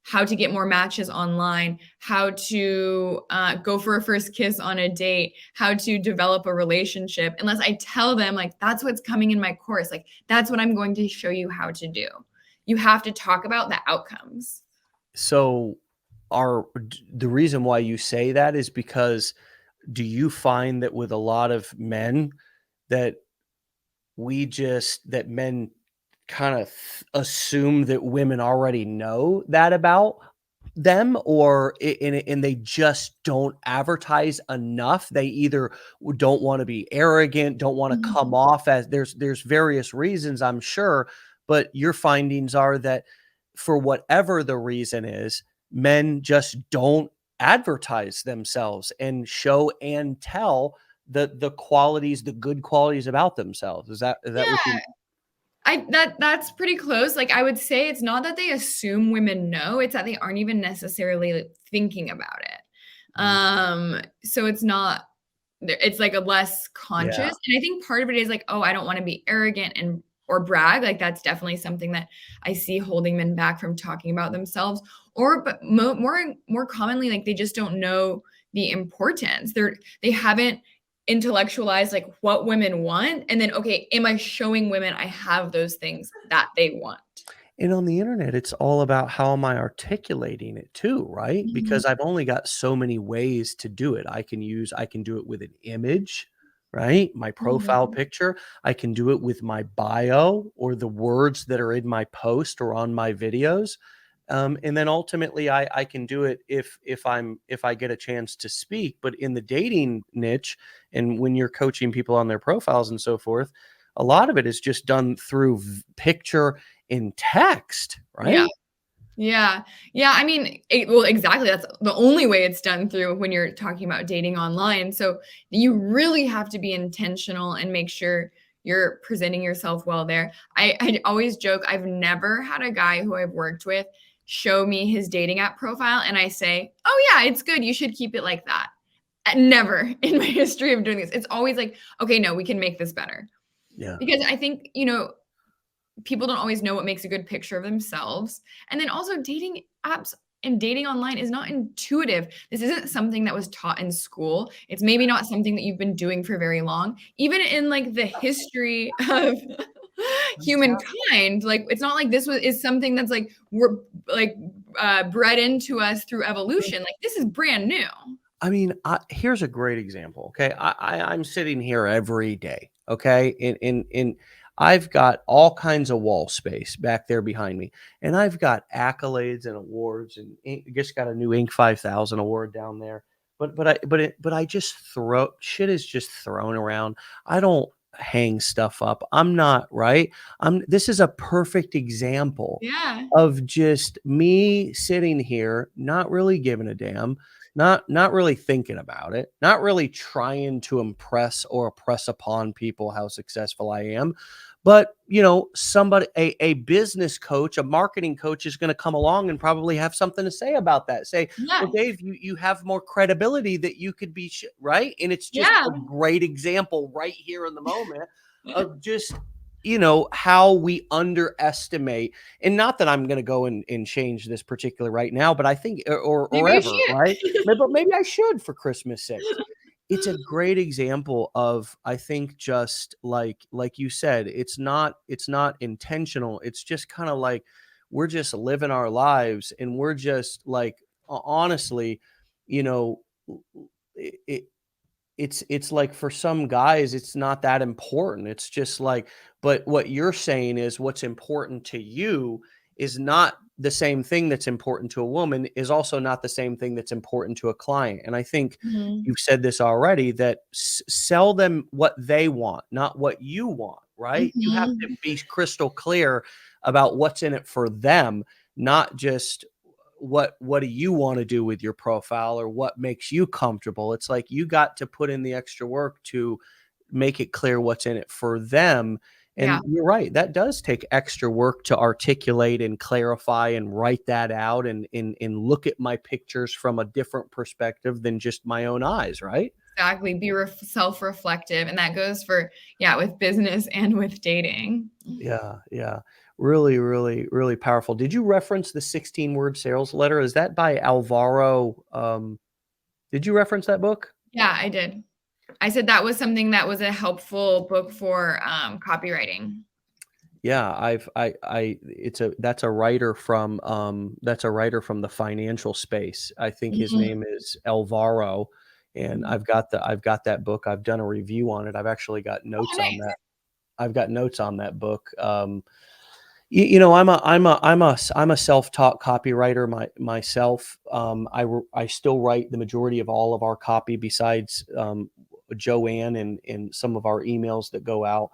Speaker 2: how to get more matches online, how to go for a first kiss on a date, how to develop a relationship, unless I tell them like, that's what's coming in my course. Like that's what I'm going to show you how to do. You have to talk about the outcomes.
Speaker 1: So the reason why you say that is because do you find that with a lot of men that that men kind of assume that women already know that about them, or and they just don't advertise enough? They either don't want to be arrogant, don't want to come off as there's various reasons, I'm sure, but your findings are that for whatever the reason is, men just don't advertise themselves and show and tell the good qualities about themselves. Is that what
Speaker 2: Yeah.
Speaker 1: you?
Speaker 2: That's pretty close. Like I would say it's not that they assume women know, it's that they aren't even necessarily like, thinking about it. So it's like a less
Speaker 1: Yeah.
Speaker 2: conscious. And I think part of it is like, oh, I don't want to be arrogant and or brag. Like that's definitely something that I see holding men back from talking about themselves. Or but more commonly, like they just don't know the importance. They haven't intellectualized like what women want, and then okay, am I showing women I have those things that they want?
Speaker 1: And on the internet, it's all about how am I articulating it too, right?
Speaker 2: Mhm.
Speaker 1: Because I've only got so many ways to do it. I can do it with an image, right? My profile
Speaker 2: Mhm.
Speaker 1: picture. I can do it with my bio or the words that are in my post or on my videos. And then ultimately I can do it if I get a chance to speak. But in the dating niche, and when you're coaching people on their profiles and so forth, a lot of it is just done through picture in text,
Speaker 2: Yeah.
Speaker 1: right?
Speaker 2: Yeah. Yeah, I mean, well, exactly, that's the only way it's done through when you're talking about dating online, so you really have to be intentional and make sure you're presenting yourself well there. I always joke, I've never had a guy who I've worked with show me his dating app profile and I say, "Oh, yeah, it's good, you should keep it like that." Never in my history of doing this. It's always like, "Okay, no, we can make this better."
Speaker 1: Yeah.
Speaker 2: Because I think, people don't always know what makes a good picture of themselves. And then also dating apps and dating online is not intuitive. This isn't something that was taught in school. It's maybe not something that you've been doing for very long. Even in like the history of humankind, like it's not like this is something that's like we're like bred into us through evolution. Like this is brand new.
Speaker 1: I mean, here's a great example. Okay, I'm sitting here every day. Okay, in I've got all kinds of wall space back there behind me, and I've got accolades and awards, and just got a new Inc. 5000 award down there. But I just throw shit is just thrown around. I don't hang stuff up. I'm not right. This is a perfect example
Speaker 2: Yeah.
Speaker 1: of just me sitting here, not really giving a damn, not really thinking about it, not really trying to impress or press upon people how successful I am. But, somebody a business coach, a marketing coach is gonna come along and probably have something to say about that. Say, "Well,
Speaker 2: Yeah.
Speaker 1: Dave, you have more credibility that you could be," right? And it's just
Speaker 2: Yeah.
Speaker 1: a great example right here in the moment of just, how we underestimate, and not that I'm gonna go and change this particular right now, but I think or
Speaker 2: Maybe you
Speaker 1: ever,
Speaker 2: should.
Speaker 1: right? But maybe I should for Christmas sakes. It's a great example of, I think, just like you said, it's not intentional. It's just kind of like we're just living our lives, and we're just like honestly, you know, it, it's like for some guys, it's not that important. It's just like, but what you're saying is what's important to you is not the same thing that's important to a woman, is also not the same thing that's important to a client. And I think
Speaker 2: Mhm.
Speaker 1: you've said this already, that sell them what they want, not what you want, right? You have to
Speaker 2: Mhm.
Speaker 1: be crystal clear about what's in it for them, not just what do you want to do with your profile or what makes you comfortable. It's like you got to put in the extra work to make it clear what's in it for them.
Speaker 2: Yeah.
Speaker 1: And you're right, that does take extra work to articulate and clarify and write that out and look at my pictures from a different perspective than just my own eyes, right?
Speaker 2: Exactly, be self-reflective, and that goes for yeah, with business and with dating.
Speaker 1: Yeah, yeah. Really, really, really powerful. Did you reference the 16-word sales letter? Is that by Alvaro? Did you reference that book?
Speaker 2: Yeah, I did. I said that was something that was a helpful book for, copywriting.
Speaker 1: Yeah, it's a that's a writer from the financial space. I think his
Speaker 2: Mhm.
Speaker 1: name is Alvaro, and
Speaker 2: Mhm.
Speaker 1: I've got that book. I've done a review on it. I've actually got
Speaker 2: Oh,
Speaker 1: notes on
Speaker 2: nice.
Speaker 1: that. I've got notes on that book. I'm a self-taught copywriter myself. I still write the majority of all of our copy besides Joanne and some of our emails that go out.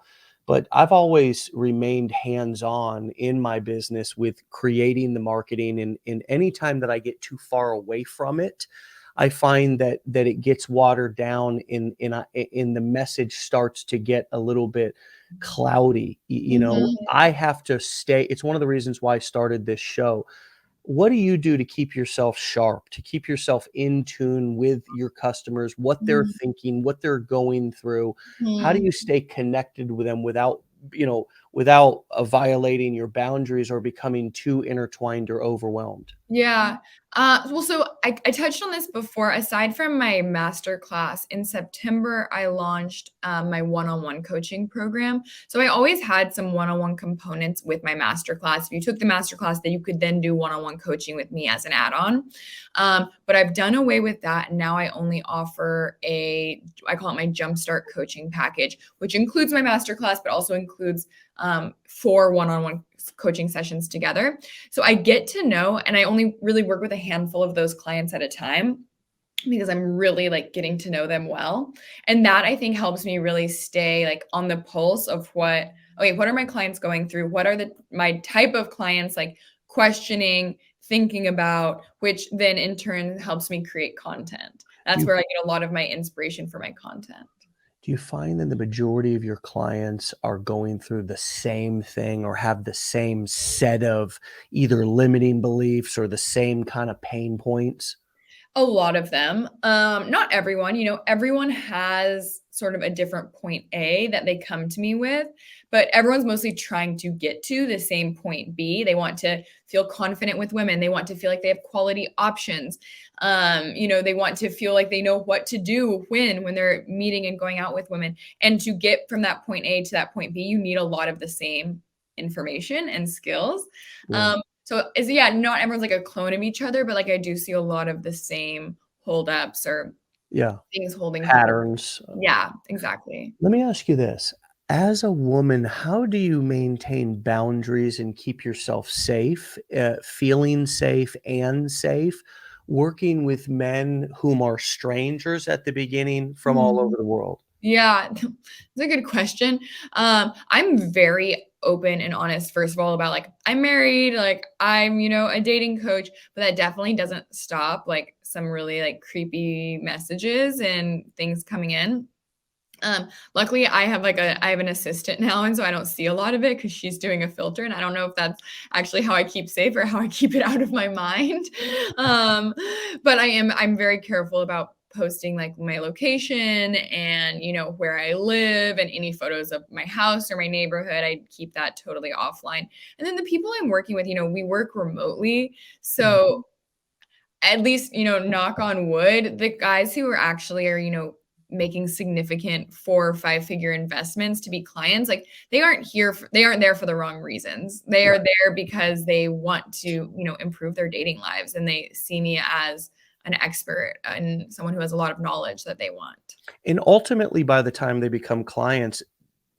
Speaker 1: But I've always remained hands-on in my business with creating the marketing, and anytime that I get too far away from it, I find that it gets watered down in the message starts to get a little bit cloudy.
Speaker 2: Mhm.
Speaker 1: I have to stay. It's one of the reasons why I started this show. What do you do to keep yourself sharp, to keep yourself in tune with your customers, what they're
Speaker 2: Mhm.
Speaker 1: thinking, what they're going through? How do
Speaker 2: Mhm.
Speaker 1: you stay connected with them without without violating your boundaries or becoming too intertwined or overwhelmed?
Speaker 2: Yeah. Well, so I touched on this before. Aside from my master class in September, I launched my one-on-one coaching program. So I always had some one-on-one components with my master class. If you took the master class, then you could then do one-on-one coaching with me as an add-on. But I've done away with that, and now I only offer I call it my Jumpstart coaching package, which includes my master class, but also includes 4 one-on-one coaching sessions together. So I get to know, and I only really work with a handful of those clients at a time because I'm really like getting to know them well. And that I think helps me really stay like on the pulse of what are my clients going through? What are my type of clients like questioning, thinking about, which then in turn helps me create content.
Speaker 1: Do
Speaker 2: That's
Speaker 1: you
Speaker 2: where I get a lot of my inspiration for my content.
Speaker 1: do you find that the majority of your clients are going through the same thing or have the same set of either limiting beliefs or the same kind of pain points?
Speaker 2: A lot of them. Not everyone, everyone has sort of a different point A that they come to me with, but everyone's mostly trying to get to the same point B. They want to feel confident with women. They want to feel like they have quality options. They want to feel like they know what to do when they're meeting and going out with women. And to get from that point A to that point B, you need a lot of the same information and skills.
Speaker 1: Yeah.
Speaker 2: So not everyone's like a clone of each other, but like I do see a lot of the same holdups or
Speaker 1: Yeah.
Speaker 2: things holding people.
Speaker 1: Patterns.
Speaker 2: Yeah, exactly.
Speaker 1: Let me ask you this. As a woman, how do you maintain boundaries and keep yourself safe, feeling safe and safe, working with men whom are strangers at the beginning from all
Speaker 2: Mhm.
Speaker 1: over the world?
Speaker 2: Yeah, it's a good question. I'm very open and honest, first of all, about like I'm married, like I'm, a dating coach, but that definitely doesn't stop like some really like creepy messages and things coming in. Luckily I have an assistant now, and so I don't see a lot of it because she's doing a filter, and I don't know if that's actually how I keep safe or how I keep it out of my mind. Um, but I'm very careful about posting like my location and where I live and any photos of my house or my neighborhood. I keep that totally offline. And then the people I'm working with, we work remotely.
Speaker 1: Yeah.
Speaker 2: So at least, knock on wood, the guys who are making significant 4 or 5 figure investments to be clients, like they aren't there for the wrong reasons. They are
Speaker 1: Right.
Speaker 2: there because they want to, improve their dating lives, and they see me as an expert and someone who has a lot of knowledge that they want.
Speaker 1: And ultimately, by the time they become clients,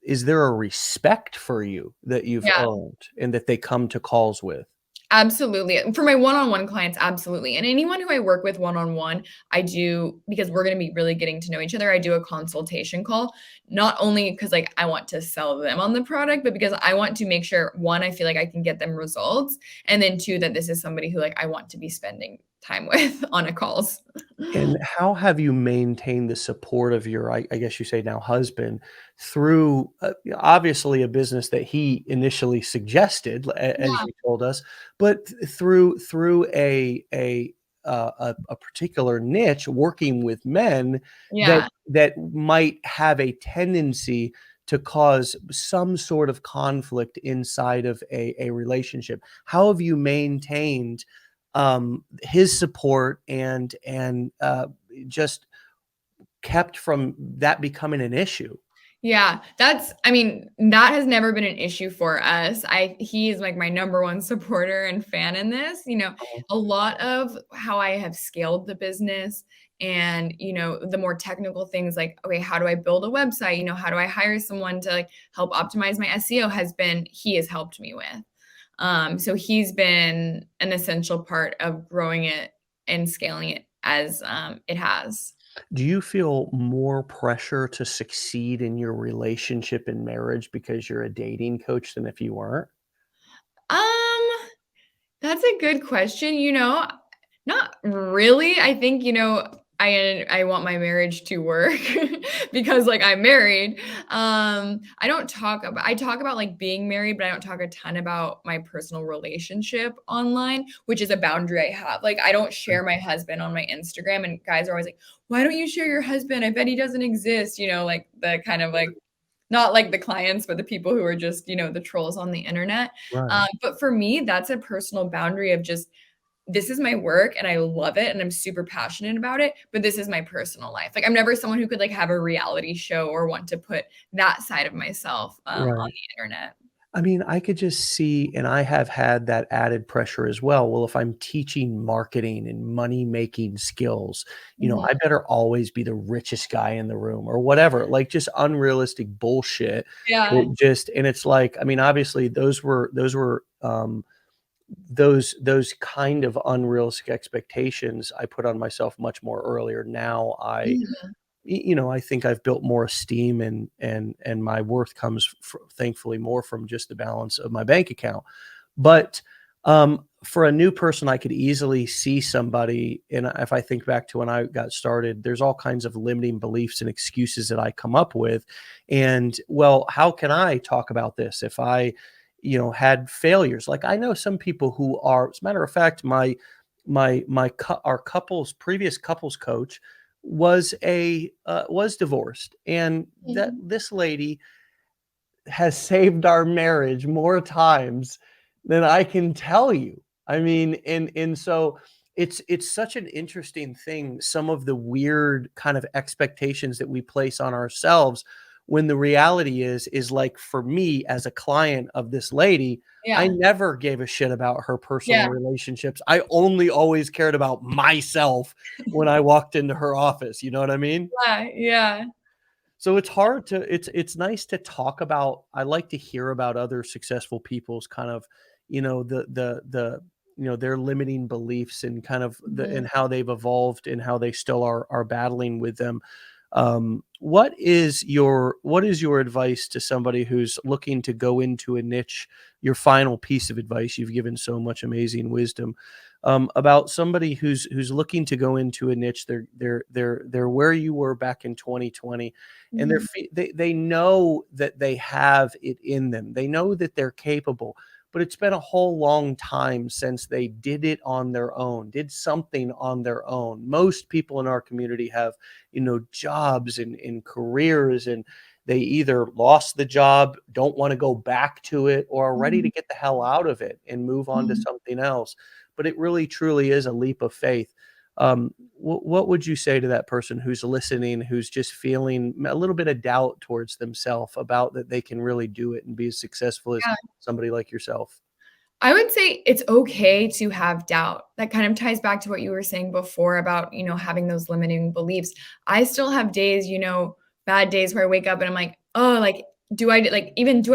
Speaker 1: is there a respect for you that you've
Speaker 2: Yeah.
Speaker 1: earned and that they come to calls with?
Speaker 2: Absolutely. For my one-on-one clients, absolutely. And anyone who I work with one-on-one, I do because we're going to be really getting to know each other. I do a consultation call, not only because like I want to sell them on the product, but because I want to make sure one, I feel like I can get them results, and then two, that this is somebody who like I want to be spending time with on a calls.
Speaker 1: And how have you maintained the support of your, I guess you say now husband, through obviously a business that he initially suggested, as
Speaker 2: Yeah.
Speaker 1: you told us, but through a particular niche, working with men that
Speaker 2: Yeah.
Speaker 1: might have a tendency to cause some sort of conflict inside of a relationship. How have you maintained his support and just kept from that becoming an issue?
Speaker 2: Yeah, I mean, that has never been an issue for us. He is like my number one supporter and fan in this.
Speaker 1: Uh-huh.
Speaker 2: A lot of how I have scaled the business and, the more technical things like, okay, how do I build a website? How do I hire someone to like help optimize my SEO he has helped me with. So he's been an essential part of growing it and scaling it as it has.
Speaker 1: Do you feel more pressure to succeed in your relationship and marriage because you're a dating coach than if you weren't?
Speaker 2: Um, That's a good question, not really. I think, I want my marriage to work because like I'm married. I talk about like being married, but I don't talk a ton about my personal relationship online, which is a boundary I have. Like I don't share my husband on my Instagram, and guys are always like, "Why don't you share your husband? I bet he doesn't exist." Like the kind of like not like the clients, but the people who are just, the trolls on the internet.
Speaker 1: Right.
Speaker 2: But for me, that's a personal boundary of just, this is my work and I love it and I'm super passionate about it, but this is my personal life. Like I'm never someone who could like have a reality show or want to put that side of myself on
Speaker 1: Right.
Speaker 2: the internet.
Speaker 1: I mean, I could just see, and I have had that added pressure as well. Well, if I'm teaching marketing and money making skills,
Speaker 2: Mhm.
Speaker 1: I better always be the richest guy in the room or whatever, like just unrealistic bullshit.
Speaker 2: Yeah.
Speaker 1: It just, and it's like, I mean, obviously those kind of unrealistic expectations I put on myself much more earlier. Now
Speaker 2: Mhm.
Speaker 1: I think I've built more esteem and my worth comes thankfully more from just the balance of my bank account. But for a new person, I could easily see somebody, and if I think back to when I got started, there's all kinds of limiting beliefs and excuses that I come up with. And well, how can I talk about this if I, had failures? Like I know some people who are, as a matter of fact, our couples previous couples coach was divorced, and that
Speaker 2: Mhm.
Speaker 1: this lady has saved our marriage more times than I can tell you. I mean, and so it's such an interesting thing, some of the weird kind of expectations that we place on ourselves when the reality is like for me as a client of this lady, I
Speaker 2: Yeah.
Speaker 1: never gave a shit about her personal
Speaker 2: Yeah.
Speaker 1: relationships. I only always cared about myself when I walked into her office, you know what I mean?
Speaker 2: Yeah. Yeah.
Speaker 1: So it's hard to it's nice to talk about. I like to hear about other successful people's kind of, their limiting beliefs and kind of
Speaker 2: Mhm.
Speaker 1: and how they've evolved and how they still are battling with them. What is your advice to somebody who's looking to go into a niche? Your final piece of advice, you've given so much amazing wisdom about somebody who's looking to go into a niche. They're where you were back in 2020, and
Speaker 2: Mhm.
Speaker 1: they know that they have it in them. They know that they're capable, but it's been a whole long time since they did it on their own, did something on their own. Most people in our community have, jobs and careers, and they either lost the job, don't want to go back to it, or are ready to
Speaker 2: Mhm.
Speaker 1: get the hell out of it and move on to
Speaker 2: Mhm.
Speaker 1: something else. But it really truly is a leap of faith. What would you say to that person who's listening, who's just feeling a little bit of doubt towards themselves about that they can really do it and be as successful as
Speaker 2: Yeah.
Speaker 1: somebody like yourself?
Speaker 2: I would say it's okay to have doubt. That kind of ties back to what you were saying before about, having those limiting beliefs. I still have days, bad days where I wake up and I'm like, "Oh, like, do I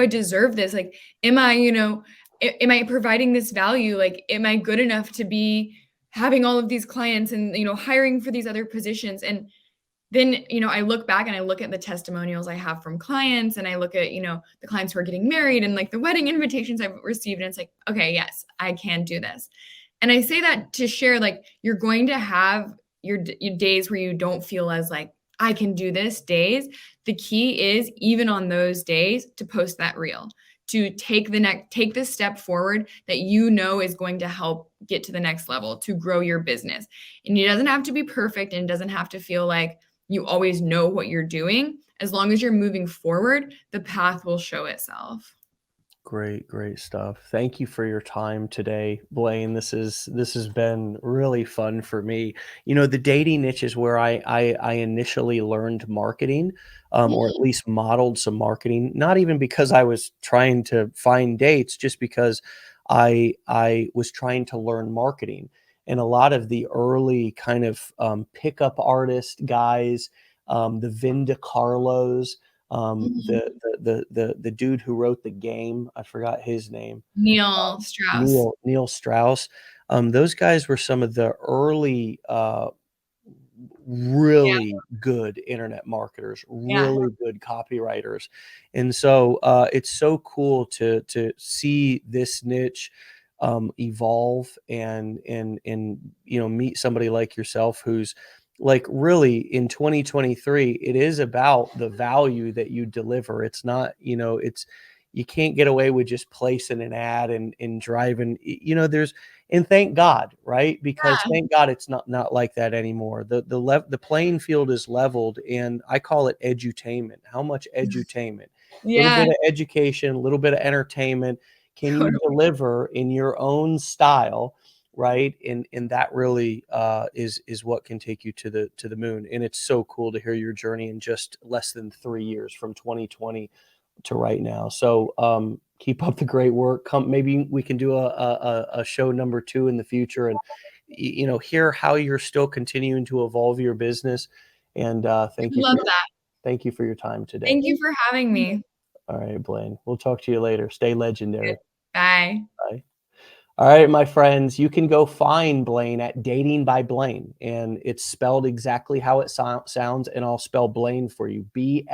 Speaker 2: deserve this? Like, am I, am I providing this value? Like, am I good enough to be having all of these clients and, hiring for these other positions?" And then, I look back and I look at the testimonials I have from clients and I look at, the clients who are getting married and like the wedding invitations I've received. And it's like, okay, yes, I can do this. And I say that to share, like, you're going to have your days where you don't feel as like, I can do this days. The key is, even on those days, to post that reel, to take this step forward that is going to help get to the next level, to grow your business. And it doesn't have to be perfect and it doesn't have to feel like you always know what you're doing. As long as you're moving forward, the path will show itself.
Speaker 1: Great, great stuff. Thank you for your time today, Blaine. This has been really fun for me. The dating niche is where I initially learned marketing, or at
Speaker 2: Mm,
Speaker 1: least modeled some marketing. Not even because I was trying to find dates, just because I was trying to learn marketing. And a lot of the early kind of pickup artist guys, the Vinda Carlos,
Speaker 2: mhm.
Speaker 1: the dude who wrote The Game, I forgot his name,
Speaker 2: Neil Strauss.
Speaker 1: Neil Strauss. Those guys were some of the early,
Speaker 2: Yeah,
Speaker 1: really good internet marketers,
Speaker 2: yeah,
Speaker 1: really good copywriters, and so, it's so cool to see this niche, evolve and, meet somebody like yourself who's, like, really in 2023, it is about the value that you deliver. It's not, it's you can't get away with just placing an ad and driving, there's and thank God, right? Because
Speaker 2: yeah,
Speaker 1: thank God it's not like that anymore. The playing field is leveled, and I call it edutainment. How much edutainment? little bit
Speaker 2: Yeah,
Speaker 1: of education, a little bit of entertainment. Can you
Speaker 2: totally.
Speaker 1: deliver in your own style, right? And that really is what can take you to the moon. And it's so cool to hear your journey in just less than 3 years from 2020 to right now. So keep up the great work. Come, maybe we can do a show number 2 in the future, and hear how you're still continuing to evolve your business. And
Speaker 2: I would love that.
Speaker 1: thank you for your time today.
Speaker 2: Thank you for having me.
Speaker 1: All right, Blaine. We'll talk to you later. Stay legendary.
Speaker 2: Bye.
Speaker 1: Bye. All right, my friends, you can go find Blaine at Dating by Blaine, and it's spelled exactly how it sounds. And I'll spell Blaine for you: Blaine,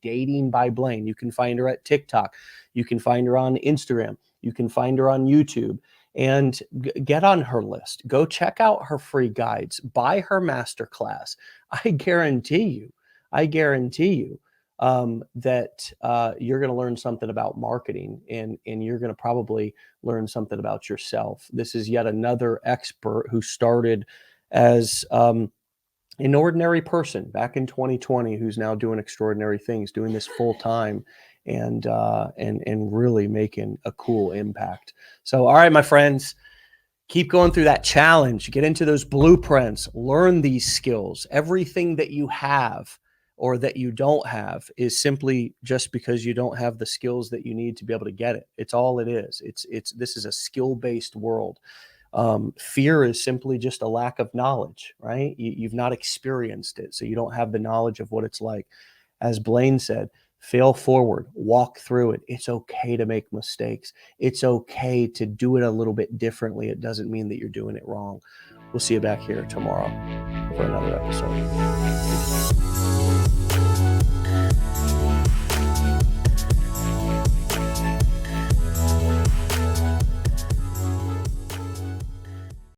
Speaker 1: Dating by Blaine. You can find her at TikTok. You can find her on Instagram. You can find her on YouTube. And get on her list. Go check out her free guides. Buy her masterclass. I guarantee you that you're going to learn something about marketing, and you're going to probably learn something about yourself. This is yet another expert who started as an ordinary person back in 2020, who's now doing extraordinary things, doing this full time, and really making a cool impact. So, all right, my friends, keep going through that challenge, get into those blueprints, learn these skills. Everything that you have or that you don't have is simply just because you don't have the skills that you need to be able to get it. It's all it is. This is a skill-based world. Fear is simply just a lack of knowledge, right? You've not experienced it, so you don't have the knowledge of what it's like. As Blaine said, fail forward, walk through it. It's okay to make mistakes. It's okay to do it a little bit differently. It doesn't mean that you're doing it wrong. We'll see you back here tomorrow for another episode.